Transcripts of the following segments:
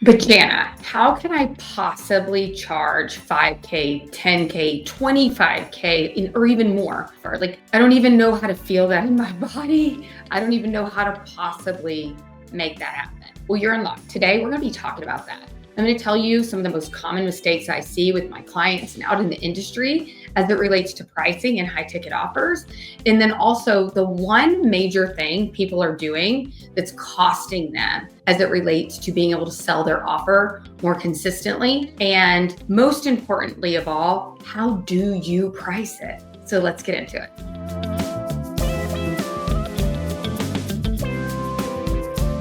But Jana, how can I possibly charge 5K, 10K, 25K, or even more? Or like, I don't even know how to feel that in my body. I don't even know how to possibly make that happen. Well, you're in luck. Today, we're going to be talking about that. I'm going to tell you some of the most common mistakes I see with my clients and out in the industry as it relates to pricing and high ticket offers. And then also the one major thing people are doing that's costing them as it relates to being able to sell their offer more consistently. And most importantly of all, how do you price it? So let's get into it.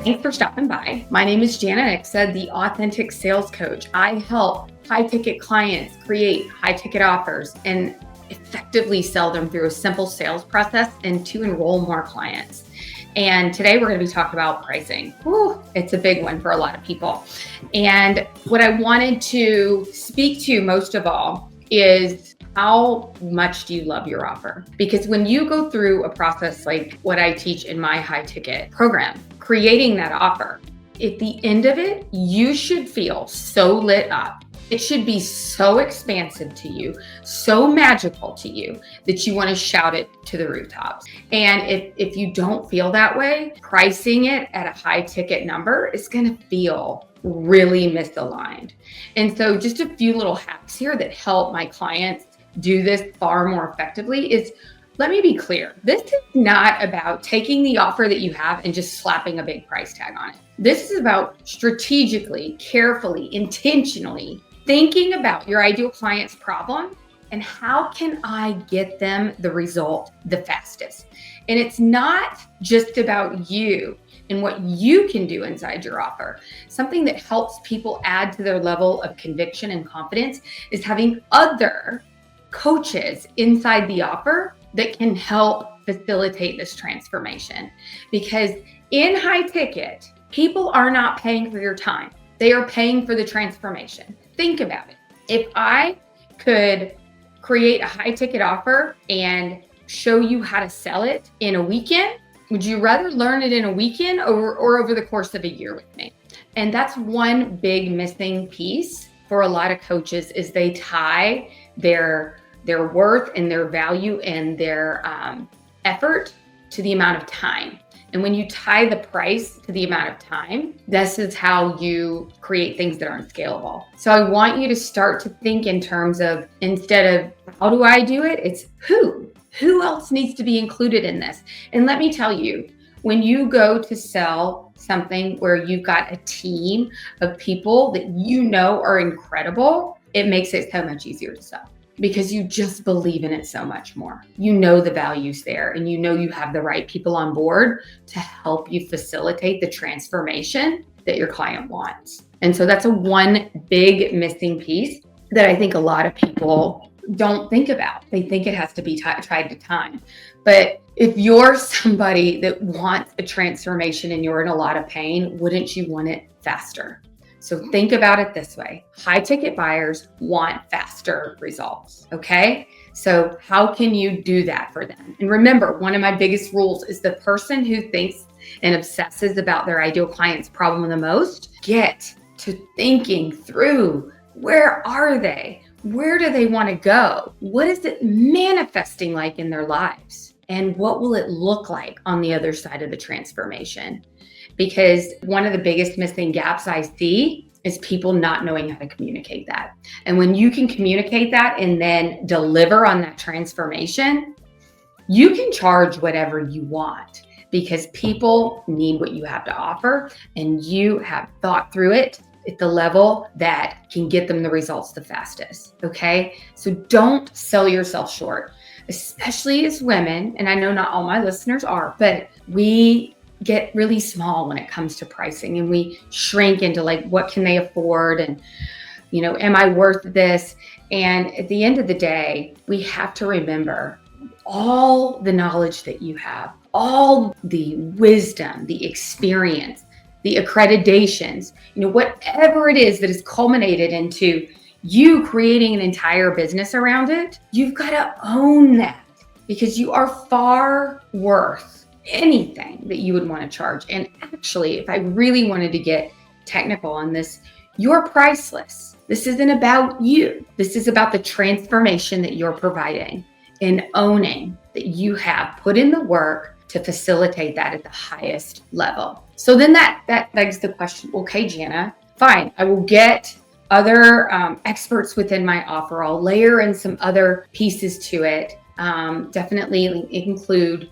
Thanks for stopping by. My name is Jana Nixa, the Authentic Sales Coach. I help high-ticket clients create high-ticket offers and effectively sell them through a simple sales process and to enroll more clients. And today we're going to be talking about pricing. Whew, it's a big one for a lot of people. And what I wanted to speak to most of all is how much do you love your offer? Because when you go through a process like what I teach in my high ticket program, creating that offer, at the end of it, you should feel so lit up. It should be so expansive to you, so magical to you that you want to shout it to the rooftops. And if you don't feel that way, pricing it at a high ticket number is going to feel really misaligned. And so just a few little hacks here that help my clients do this far more effectively is, let me be clear. This is not about taking the offer that you have and just slapping a big price tag on it. This is about strategically, carefully, intentionally thinking about your ideal client's problem and how can I get them the result the fastest. And it's not just about you and what you can do inside your offer. Something that helps people add to their level of conviction and confidence is having other coaches inside the offer that can help facilitate this transformation. Because in high ticket, people are not paying for your time. They are paying for the transformation. Think about it. If I could create a high ticket offer and show you how to sell it in a weekend, would you rather learn it in a weekend or over the course of a year with me? And that's one big missing piece for a lot of coaches is they tie their worth and their value and their effort to the amount of time. And when you tie the price to the amount of time, this is how you create things that aren't scalable. So I want you to start to think in terms of, instead of how do I do it, it's who else needs to be included in this? And let me tell you, when you go to sell something where you've got a team of people that you know are incredible, it makes it so much easier to sell because you just believe in it so much more. You know the value's there and you know you have the right people on board to help you facilitate the transformation that your client wants. And so that's one big missing piece that I think a lot of people don't think about. They think it has to be tied to time. But if you're somebody that wants a transformation and you're in a lot of pain, wouldn't you want it faster? So think about it this way. High ticket buyers want faster results, okay? So how can you do that for them? And remember, one of my biggest rules is the person who thinks and obsesses about their ideal client's problem the most, get to thinking through, where are they? Where do they want to go? What is it manifesting like in their lives? And what will it look like on the other side of the transformation? Because one of the biggest missing gaps I see is people not knowing how to communicate that. And when you can communicate that and then deliver on that transformation, you can charge whatever you want because people need what you have to offer and you have thought through it at the level that can get them the results the fastest, okay? So don't sell yourself short, especially as women. And I know not all my listeners are, but we get really small when it comes to pricing and we shrink into like, what can they afford? And, you know, am I worth this? And at the end of the day, we have to remember all the knowledge that you have, all the wisdom, the experience, the accreditations, you know, whatever it is that is culminated into you creating an entire business around it, you've got to own that because you are far worth anything that you would want to charge. And actually, if I really wanted to get technical on this. You're priceless. This isn't about you. This is about the transformation that you're providing and owning that you have put in the work to facilitate that at the highest level. So then that begs the question, okay, Jana, fine, I will get other experts within my offer. I'll layer in some other pieces to it. Definitely include,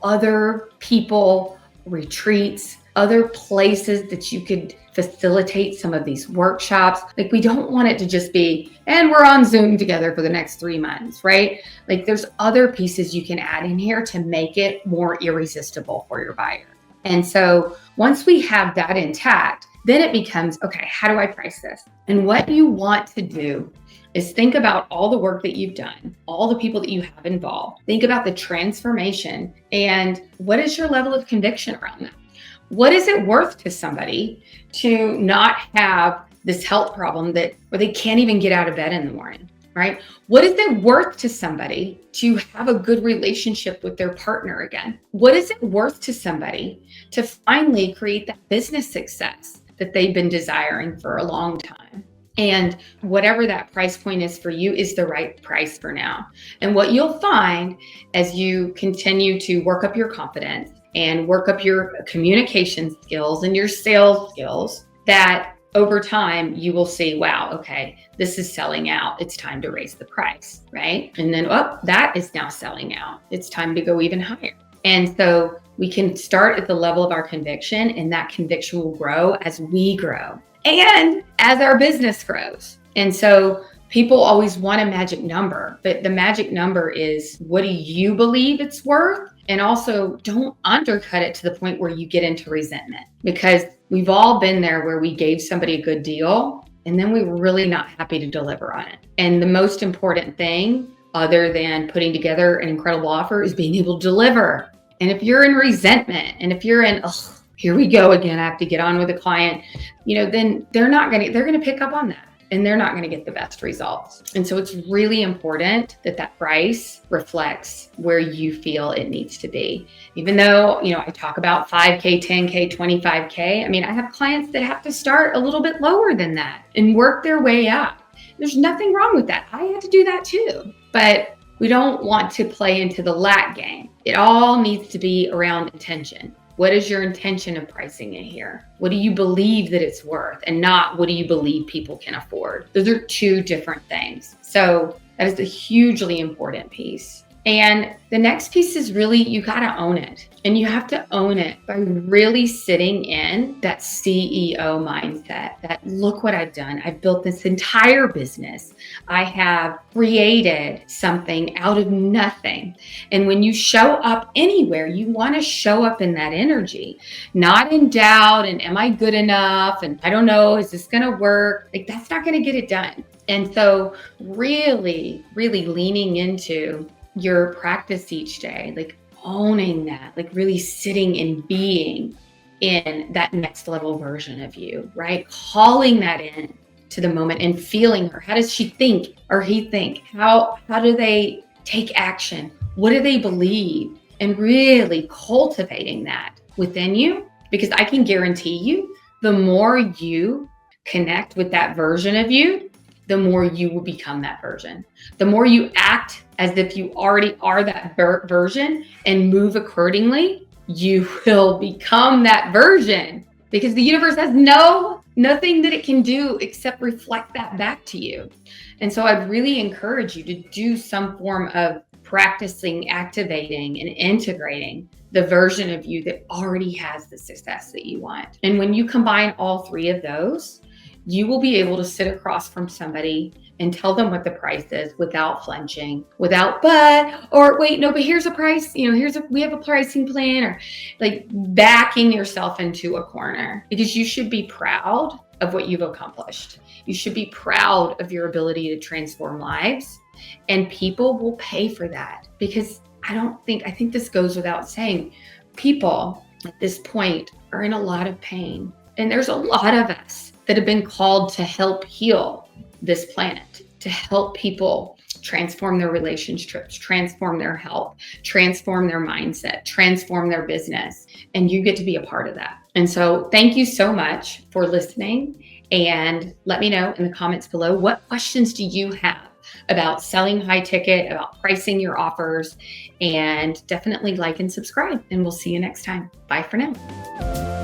other people, retreats, other places that you could facilitate some of these workshops. Like, we don't want it to just be, and we're on Zoom together for the next 3 months, right? Like, there's other pieces you can add in here to make it more irresistible for your buyer. And so once we have that intact, then it becomes, okay, how do I price this? And what you want to do is think about all the work that you've done, all the people that you have involved. Think about the transformation and what is your level of conviction around that? What is it worth to somebody to not have this health problem where they can't even get out of bed in the morning, right? What is it worth to somebody to have a good relationship with their partner again? What is it worth to somebody to finally create that business success that they've been desiring for a long time? And whatever that price point is for you is the right price for now. And what you'll find as you continue to work up your confidence and work up your communication skills and your sales skills, that over time you will see, wow, okay, this is selling out. It's time to raise the price, right? And then, that is now selling out. It's time to go even higher. And so we can start at the level of our conviction, and that conviction will grow as we grow and as our business grows. And so people always want a magic number, but the magic number is, what do you believe it's worth? And also, don't undercut it to the point where you get into resentment, because we've all been there where we gave somebody a good deal and then we were really not happy to deliver on it. And the most important thing, other than putting together an incredible offer, is being able to deliver. And if you're in resentment, and if you're in, here we go again, I have to get on with a client, then they're going to pick up on that, and they're not going to get the best results. And so it's really important that price reflects where you feel it needs to be. Even though, I talk about 5K, 10K, 25K. I mean, I have clients that have to start a little bit lower than that and work their way up. There's nothing wrong with that. I had to do that too. But we don't want to play into the lat game. It all needs to be around intention. What is your intention of pricing it here? What do you believe that it's worth, and not what do you believe people can afford? Those are two different things. So that is a hugely important piece. And the next piece is really, you got to own it. And you have to own it by really sitting in that CEO mindset, that look what I've done. I've built this entire business. I have created something out of nothing. And when you show up anywhere, you want to show up in that energy, not in doubt and am I good enough? And I don't know, is this going to work? Like, that's not going to get it done. And so really, really leaning into your practice each day, like owning that, like really sitting and being in that next level version of you, right? Calling that in to the moment and feeling her. How does she think or he think? How do they take action? What do they believe? And really cultivating that within you, because I can guarantee you, the more you connect with that version of you, the more you will become that version. The more you act as if you already are that version and move accordingly, you will become that version, because the universe has nothing that it can do except reflect that back to you. And so I'd really encourage you to do some form of practicing, activating, and integrating the version of you that already has the success that you want. And when you combine all three of those, you will be able to sit across from somebody and tell them what the price is without flinching, without but here's a price, we have a pricing plan, or like backing yourself into a corner, because you should be proud of what you've accomplished. You should be proud of your ability to transform lives, and people will pay for that, because I think this goes without saying, people at this point are in a lot of pain, and there's a lot of us that have been called to help heal this planet, to help people transform their relationships, transform their health, transform their mindset, transform their business. And you get to be a part of that. And so thank you so much for listening. And let me know in the comments below, what questions do you have about selling high ticket, about pricing your offers, and definitely like and subscribe. And we'll see you next time. Bye for now.